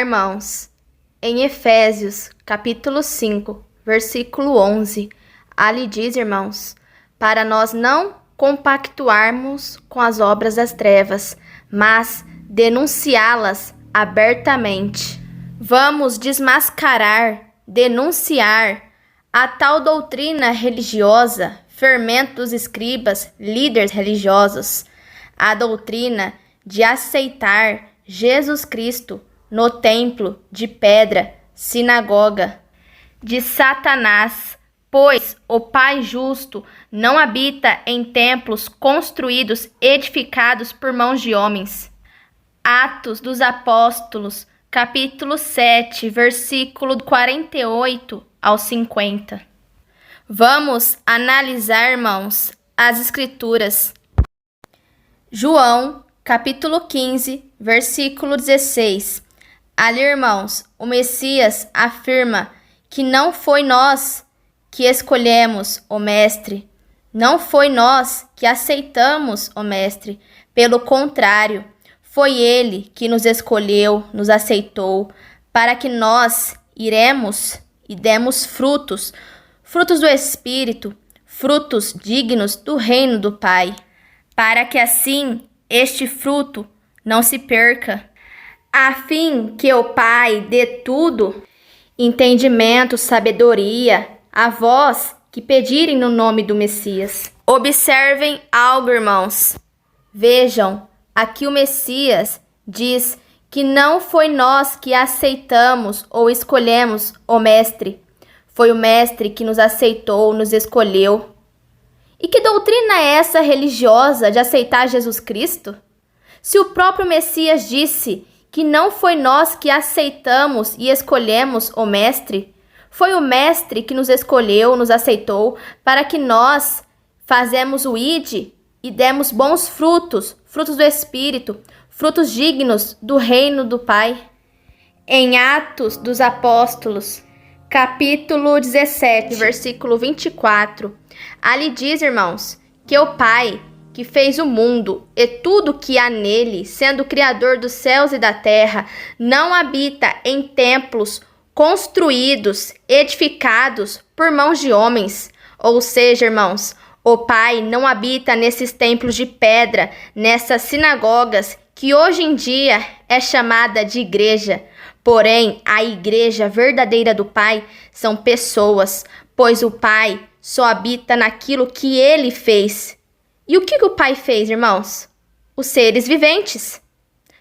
irmãos, em Efésios, capítulo 5, versículo 11, ali diz, irmãos, para nós não compactuarmos com as obras das trevas, mas denunciá-las abertamente. Vamos desmascarar, denunciar a tal doutrina religiosa, fermento dos escribas, líderes religiosos, a doutrina de aceitar Jesus Cristo no templo de pedra, sinagoga de Satanás, pois o Pai justo não habita em templos construídos, edificados por mãos de homens. Atos dos Apóstolos, capítulo 7, versículo 48 ao 50. Vamos analisar, irmãos, as Escrituras. João, capítulo 15, versículo 16. Ali, irmãos, o Messias afirma que não foi nós que escolhemos o Mestre, não foi nós que aceitamos o Mestre, pelo contrário, foi Ele que nos escolheu, nos aceitou, para que nós iremos e demos frutos, frutos do Espírito, frutos dignos do reino do Pai, para que assim este fruto não se perca, a fim que o Pai dê tudo, entendimento, sabedoria, a vós que pedirem no nome do Messias. Observem algo, irmãos. Vejam, aqui o Messias diz que não foi nós que aceitamos ou escolhemos o Mestre. Foi o Mestre que nos aceitou, nos escolheu. E que doutrina é essa religiosa de aceitar Jesus Cristo? Se o próprio Messias disse que não foi nós que aceitamos e escolhemos o Mestre, foi o Mestre que nos escolheu, nos aceitou, para que nós fazemos o ide e demos bons frutos, frutos do Espírito, frutos dignos do reino do Pai. Em Atos dos Apóstolos, capítulo 17, versículo 24, ali diz, irmãos, que o Pai que fez o mundo e tudo que há nele, sendo Criador dos céus e da terra, não habita em templos construídos, edificados por mãos de homens. Ou seja, irmãos, o Pai não habita nesses templos de pedra, nessas sinagogas que hoje em dia é chamada de igreja. Porém, a igreja verdadeira do Pai são pessoas, pois o Pai só habita naquilo que Ele fez. E o que o Pai fez, irmãos? Os seres viventes.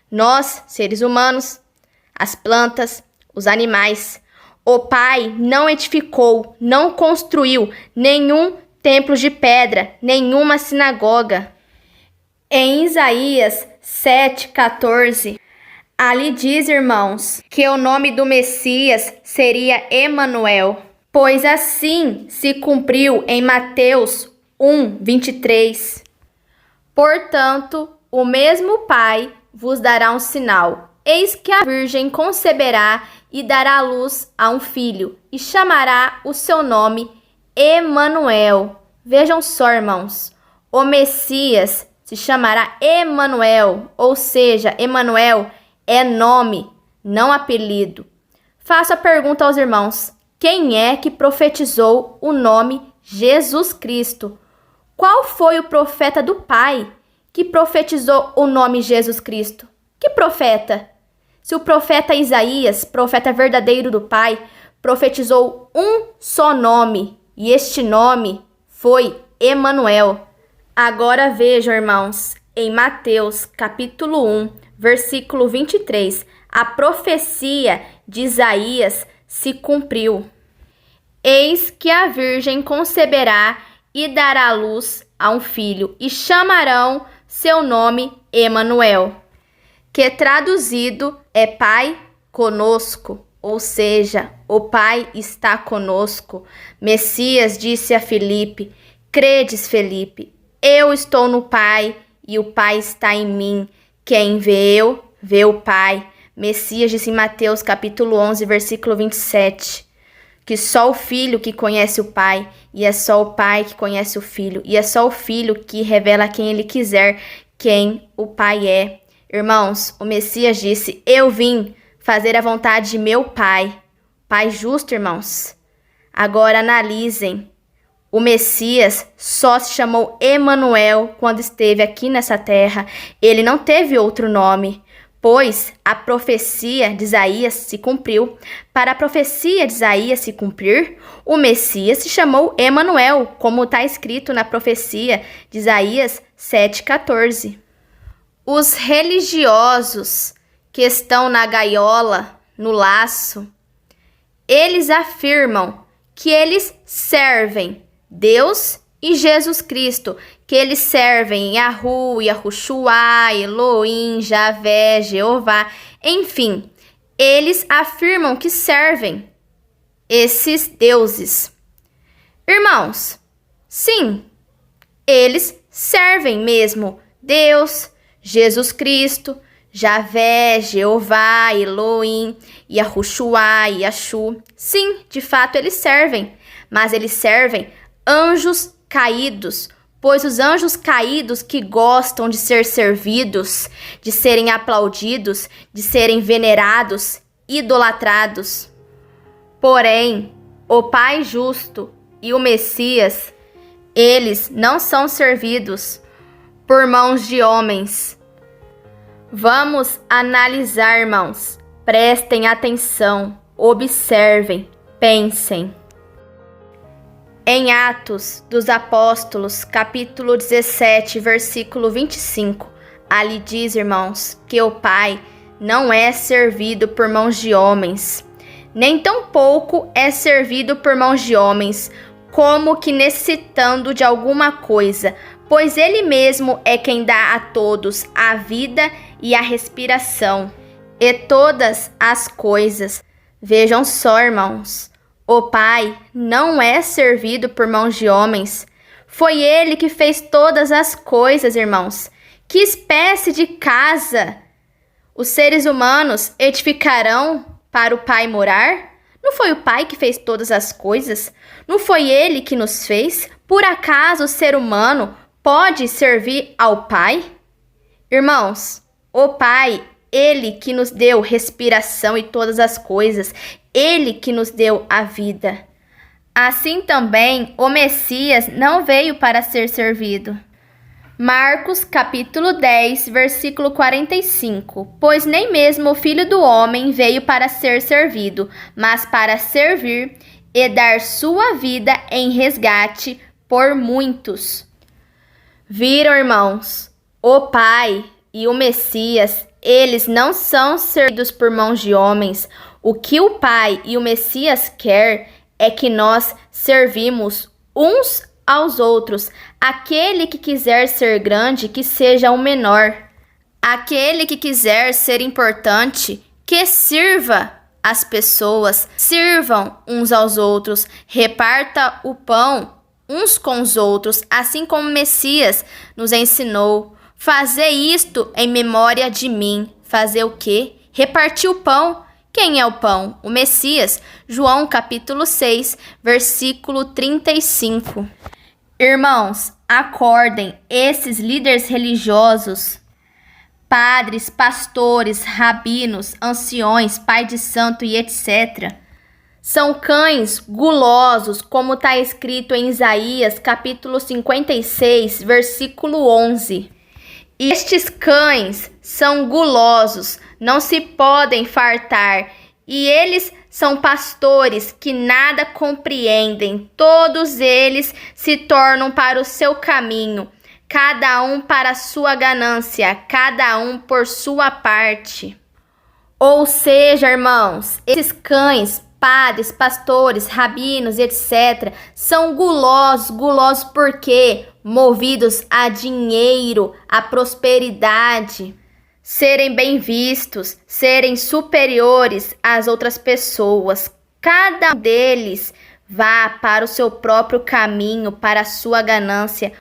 Nós, seres humanos, as plantas, os animais. O Pai não edificou, não construiu nenhum templo de pedra, nenhuma sinagoga. Em Isaías 7,14, ali diz, irmãos, que o nome do Messias seria Emanuel, pois assim se cumpriu em Mateus 1:23. Portanto, o mesmo Pai vos dará um sinal. Eis que a Virgem conceberá e dará à luz a um filho, e chamará o seu nome Emanuel. Vejam só, irmãos, o Messias se chamará Emanuel, ou seja, Emanuel é nome, não apelido. Faço a pergunta aos irmãos: quem é que profetizou o nome Jesus Cristo? Qual foi o profeta do Pai que profetizou o nome Jesus Cristo? Que profeta? Se o profeta Isaías, profeta verdadeiro do Pai, profetizou um só nome, e este nome foi Emanuel. Agora vejam, irmãos, em Mateus capítulo 1, versículo 23, a profecia de Isaías se cumpriu. Eis que a Virgem conceberá e dará à luz a um filho, e chamarão seu nome Emanuel, que traduzido é Pai conosco, ou seja, o Pai está conosco. Messias disse a Filipe: credes, Filipe, eu estou no Pai e o Pai está em mim. Quem vê eu, vê o Pai. Messias disse em Mateus capítulo 11, versículo 27. Que só o Filho que conhece o Pai, e é só o Pai que conhece o Filho, e é só o Filho que revela a quem Ele quiser quem o Pai é. Irmãos, o Messias disse: eu vim fazer a vontade de meu Pai. Pai justo, irmãos. Agora analisem. O Messias só se chamou Emanuel quando esteve aqui nessa terra. Ele não teve outro nome, pois a profecia de Isaías se cumpriu. Para a profecia de Isaías se cumprir, o Messias se chamou Emanuel, como está escrito na profecia de Isaías 7,14. Os religiosos que estão na gaiola, no laço, eles afirmam que eles servem Deus e Jesus Cristo, que eles servem Yahu, Yahushua, Elohim, Javé, Jeová, enfim, eles afirmam que servem esses deuses. Irmãos, sim, eles servem mesmo Deus, Jesus Cristo, Javé, Jeová, Elohim, Yahushua, Yashu. Sim, de fato eles servem, mas eles servem anjos caídos, pois os anjos caídos que gostam de ser servidos, de serem aplaudidos, de serem venerados, idolatrados. Porém, o Pai justo e o Messias, eles não são servidos por mãos de homens. Vamos analisar, irmãos. Prestem atenção, observem, pensem. Em Atos dos Apóstolos, capítulo 17, versículo 25, ali diz, irmãos, que o Pai não é servido por mãos de homens, nem tampouco é servido por mãos de homens, como que necessitando de alguma coisa, pois Ele mesmo é quem dá a todos a vida e a respiração, e todas as coisas. Vejam só, irmãos, o Pai não é servido por mãos de homens. Foi Ele que fez todas as coisas, irmãos. Que espécie de casa os seres humanos edificarão para o Pai morar? Não foi o Pai que fez todas as coisas? Não foi Ele que nos fez? Por acaso o ser humano pode servir ao Pai? Irmãos, o Pai, Ele que nos deu respiração e todas as coisas, Ele que nos deu a vida. Assim também, o Messias não veio para ser servido. Marcos capítulo 10, versículo 45. Pois nem mesmo o Filho do Homem veio para ser servido, mas para servir e dar sua vida em resgate por muitos. Viram, irmãos? O Pai e o Messias, eles não são servidos por mãos de homens. O que o Pai e o Messias quer é que nós servimos uns aos outros. Aquele que quiser ser grande, que seja o menor. Aquele que quiser ser importante, que sirva as pessoas. Sirvam uns aos outros. Reparta o pão uns com os outros, assim como o Messias nos ensinou. Fazer isto em memória de mim. Fazer o quê? Repartir o pão. Quem é o pão? O Messias. João capítulo 6, versículo 35. Irmãos, acordem, esses líderes religiosos, padres, pastores, rabinos, anciões, pai de santo e etc., são cães gulosos, como está escrito em Isaías capítulo 56, versículo 11. E estes cães são gulosos, não se podem fartar, e eles são pastores que nada compreendem. Todos eles se tornam para o seu caminho, cada um para a sua ganância, cada um por sua parte. Ou seja, irmãos, esses cães, padres, pastores, rabinos, etc., são gulosos por quê? Movidos a dinheiro, a prosperidade, serem bem vistos, serem superiores às outras pessoas. Cada um deles vá para o seu próprio caminho, para a sua ganância.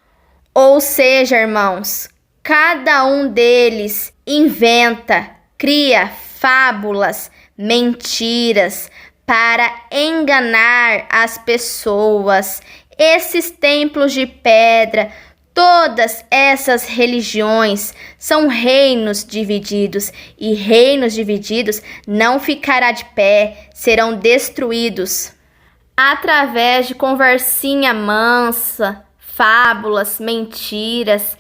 Ou seja, irmãos, cada um deles inventa, cria fábulas, mentiras para enganar as pessoas. Esses templos de pedra, Todas essas religiões são reinos divididos, e reinos divididos não ficará de pé, serão destruídos. Através de conversinha mansa, fábulas, mentiras,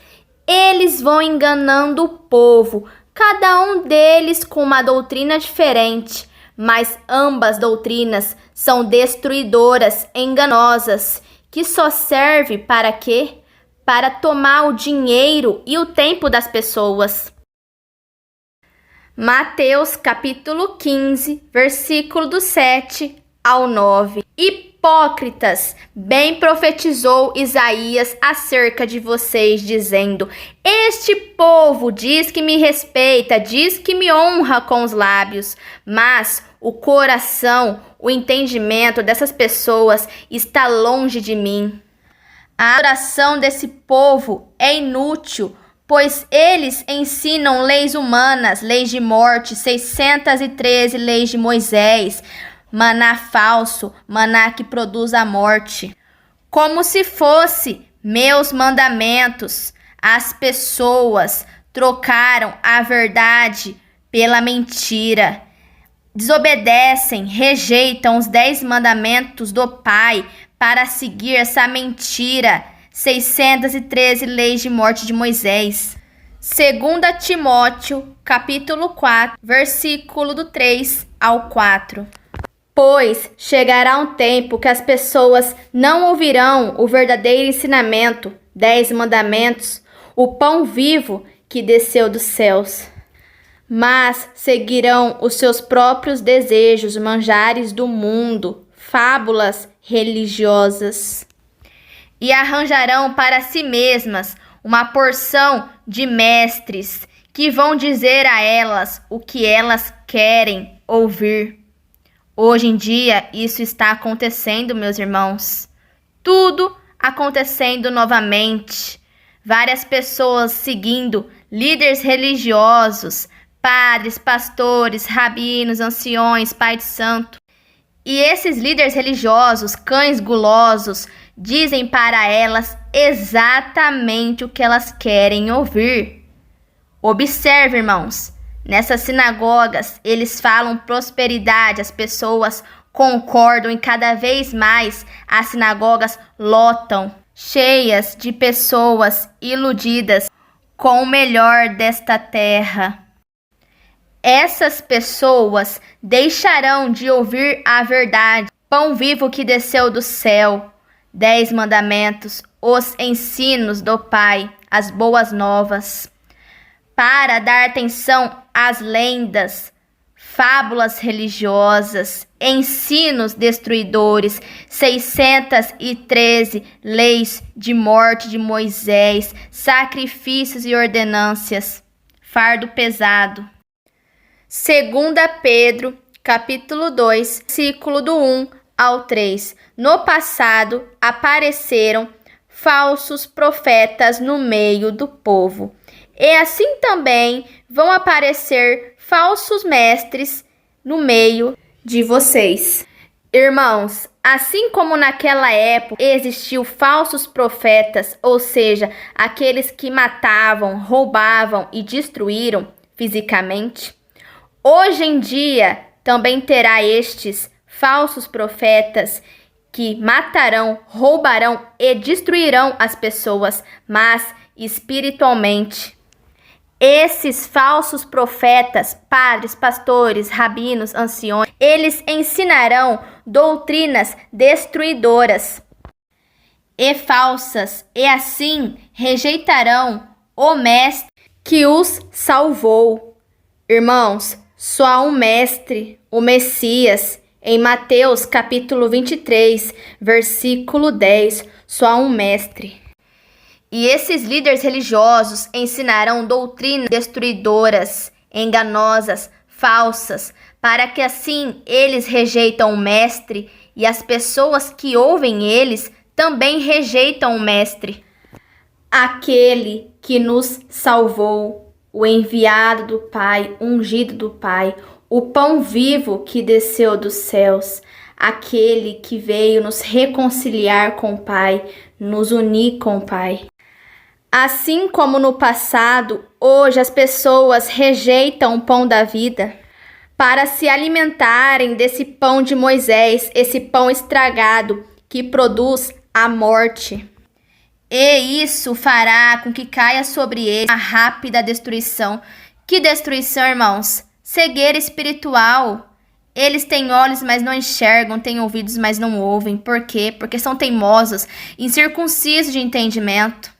eles vão enganando o povo, cada um deles com uma doutrina diferente, mas ambas doutrinas são destruidoras, enganosas, que só serve para quê? Para tomar o dinheiro e o tempo das pessoas. Mateus capítulo 15, versículo do 7 ao 9. Hipócritas, bem profetizou Isaías acerca de vocês, dizendo: este povo diz que me respeita, diz que me honra com os lábios, mas o coração, o entendimento dessas pessoas está longe de mim. A oração desse povo é inútil, pois eles ensinam leis humanas, leis de morte, 613 leis de Moisés, maná falso, maná que produz a morte. Como se fosse meus mandamentos, as pessoas trocaram a verdade pela mentira. Desobedecem, rejeitam os 10 mandamentos do Pai para seguir essa mentira, 613 leis de morte de Moisés. 2 Timóteo, capítulo 4, versículo do 3 ao 4. Pois chegará um tempo que as pessoas não ouvirão o verdadeiro ensinamento, 10 mandamentos, o pão vivo que desceu dos céus, mas seguirão os seus próprios desejos, manjares do mundo, fábulas religiosas, e arranjarão para si mesmas uma porção de mestres que vão dizer a elas o que elas querem ouvir. Hoje em dia, isso está acontecendo, meus irmãos. Tudo acontecendo novamente. Várias pessoas seguindo líderes religiosos, padres, pastores, rabinos, anciões, pai de santo. E esses líderes religiosos, cães gulosos, dizem para elas exatamente o que elas querem ouvir. Observe, irmãos. Nessas sinagogas, eles falam prosperidade, as pessoas concordam e cada vez mais as sinagogas lotam, cheias de pessoas iludidas com o melhor desta terra. Essas pessoas deixarão de ouvir a verdade, pão vivo que desceu do céu, 10 mandamentos, os ensinos do Pai, as boas novas, para dar atenção às lendas, fábulas religiosas, ensinos destruidores, 613 leis de morte de Moisés, sacrifícios e ordenâncias, fardo pesado. 2 Pedro, capítulo 2, versículo do 1 ao 3. No passado apareceram falsos profetas no meio do povo. E assim também vão aparecer falsos mestres no meio de vocês. Irmãos, assim como naquela época existiu falsos profetas, ou seja, aqueles que matavam, roubavam e destruíram fisicamente, hoje em dia também terá estes falsos profetas que matarão, roubarão e destruirão as pessoas, mas espiritualmente. Esses falsos profetas, padres, pastores, rabinos, anciões, eles ensinarão doutrinas destruidoras e falsas, e assim rejeitarão o mestre que os salvou. Irmãos, só há um mestre, o Messias. Em Mateus capítulo 23, versículo 10, só há um mestre. E esses líderes religiosos ensinarão doutrinas destruidoras, enganosas, falsas, para que assim eles rejeitam o mestre e as pessoas que ouvem eles também rejeitam o mestre. Aquele que nos salvou, o enviado do Pai, ungido do Pai, o pão vivo que desceu dos céus, aquele que veio nos reconciliar com o Pai, nos unir com o Pai. Assim como no passado, hoje as pessoas rejeitam o pão da vida para se alimentarem desse pão de Moisés, esse pão estragado que produz a morte. E isso fará com que caia sobre eles a rápida destruição. Que destruição, irmãos? Cegueira espiritual. Eles têm olhos, mas não enxergam, têm ouvidos, mas não ouvem. Por quê? Porque são teimosos, incircuncisos de entendimento.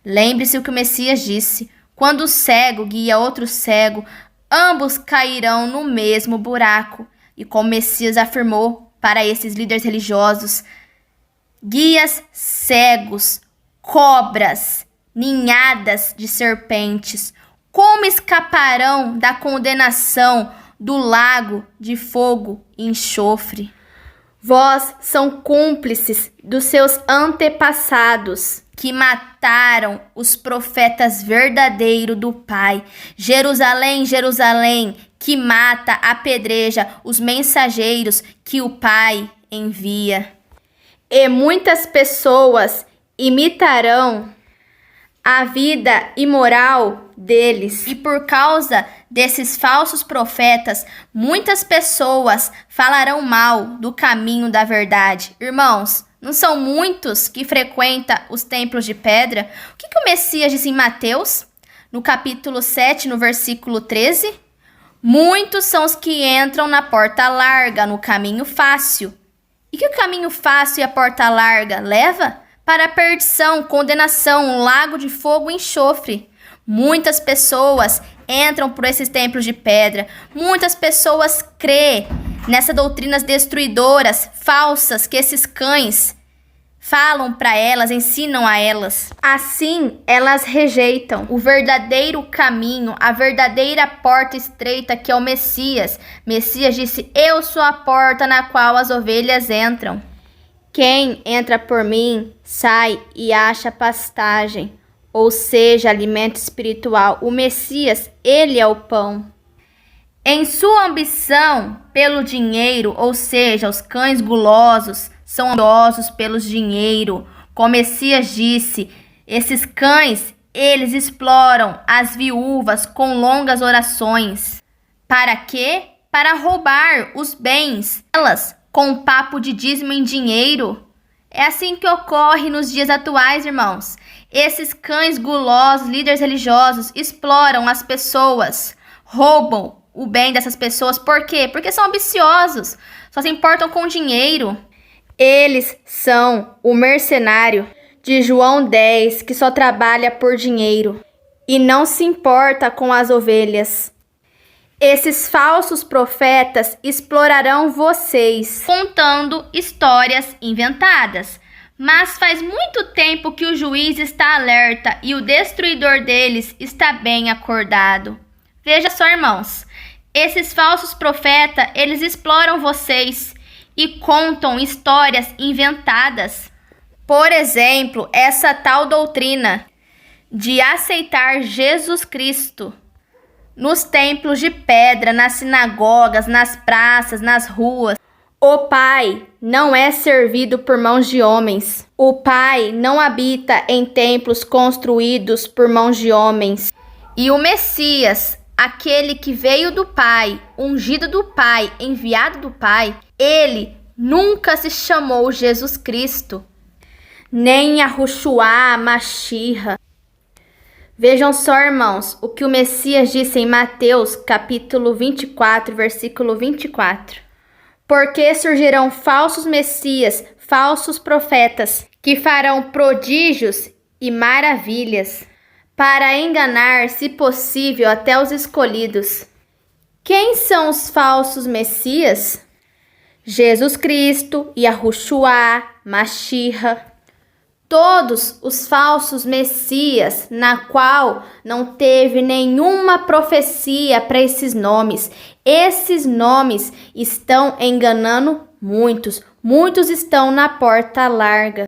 Lembre-se o que o Messias disse: quando o cego guia outro cego, ambos cairão no mesmo buraco. E como o Messias afirmou para esses líderes religiosos: guias cegos, cobras, ninhadas de serpentes, como escaparão da condenação do lago de fogo e enxofre? Vós são cúmplices dos seus antepassados, que mataram os profetas verdadeiros do Pai. Jerusalém, Jerusalém, que mata, apedreja os mensageiros que o Pai envia. E muitas pessoas imitarão a vida imoral deles. E por causa desses falsos profetas, muitas pessoas falarão mal do caminho da verdade. Irmãos, não são muitos que frequentam os templos de pedra? O que o Messias disse em Mateus, no capítulo 7, no versículo 13? Muitos são os que entram na porta larga, no caminho fácil. E que o caminho fácil e a porta larga leva? Para a perdição, condenação, um lago de fogo e enxofre. Muitas pessoas entram por esses templos de pedra. Muitas pessoas crêem nessas doutrinas destruidoras, falsas, que esses cães falam para elas, ensinam a elas. Assim, elas rejeitam o verdadeiro caminho, a verdadeira porta estreita que é o Messias. Messias disse: eu sou a porta na qual as ovelhas entram. Quem entra por mim, sai e acha pastagem, ou seja, alimento espiritual. O Messias, ele é o pão. Em sua ambição pelo dinheiro, ou seja, os cães gulosos são ambiciosos pelo dinheiro. Como o Messias disse, esses cães, eles exploram as viúvas com longas orações. Para quê? Para roubar os bens delas, com papo de dízimo em dinheiro. É assim que ocorre nos dias atuais, irmãos. Esses cães gulosos, líderes religiosos, exploram as pessoas, roubam o bem dessas pessoas. Por quê? Porque são ambiciosos, só se importam com dinheiro. Eles são o mercenário de João 10, que só trabalha por dinheiro e não se importa com as ovelhas. Esses falsos profetas explorarão vocês, contando histórias inventadas. Mas faz muito tempo que o juiz está alerta e o destruidor deles está bem acordado. Veja só, irmãos, esses falsos profetas, eles exploram vocês e contam histórias inventadas. Por exemplo, essa tal doutrina de aceitar Jesus Cristo nos templos de pedra, nas sinagogas, nas praças, nas ruas. O Pai não é servido por mãos de homens. O Pai não habita em templos construídos por mãos de homens. E o Messias, aquele que veio do Pai, ungido do Pai, enviado do Pai, ele nunca se chamou Jesus Cristo, nem Yahushua, Mashiach. Vejam só, irmãos, o que o Messias disse em Mateus, capítulo 24, versículo 24. Porque surgirão falsos messias, falsos profetas, que farão prodígios e maravilhas, para enganar, se possível, até os escolhidos. Quem são os falsos messias? Jesus Cristo, Yahushua, Mashiach. Todos os falsos messias, na qual não teve nenhuma profecia para esses nomes. Esses nomes estão enganando muitos. Muitos estão na porta larga.